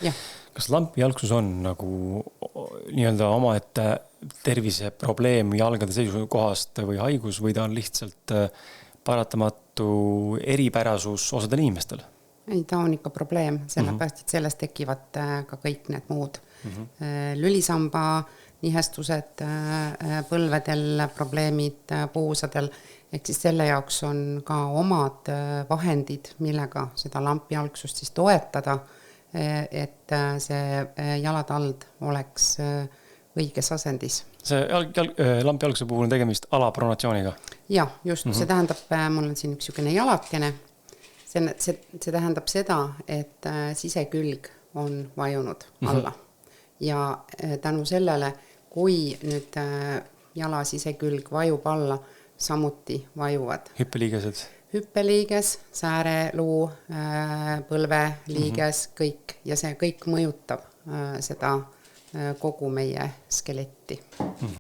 Jah. Kas lampijalgsus on nagu nii-öelda omaette tervise probleem jalgade seisukohast või haigus või ta on lihtsalt paratamatu eripärasus osadel inimestel? Ei, ta on ikka probleem, sellepärast, et sellest tekivad ka kõik need muud. Lülisamba nihestused, põlvedel probleemid, puusadel, ehk siis selle jaoks on ka omad vahendid, millega seda lampijalgsust siis toetada, et see jalatald oleks õiges asendis. See lampijalgsuse puhul on tegemist alapronatsiooniga? Jah, just, see tähendab, mul on siin üks niisugune jalakene, see tähendab seda, et sisekülg on vajunud alla. Ja tänu sellele, kui nüüd jala sisekülg vajub alla, samuti vajuvad. Hüppeliiges, sääreluu, põlveliiges, kõik. Ja see kõik mõjutab seda kogu meie skeletti.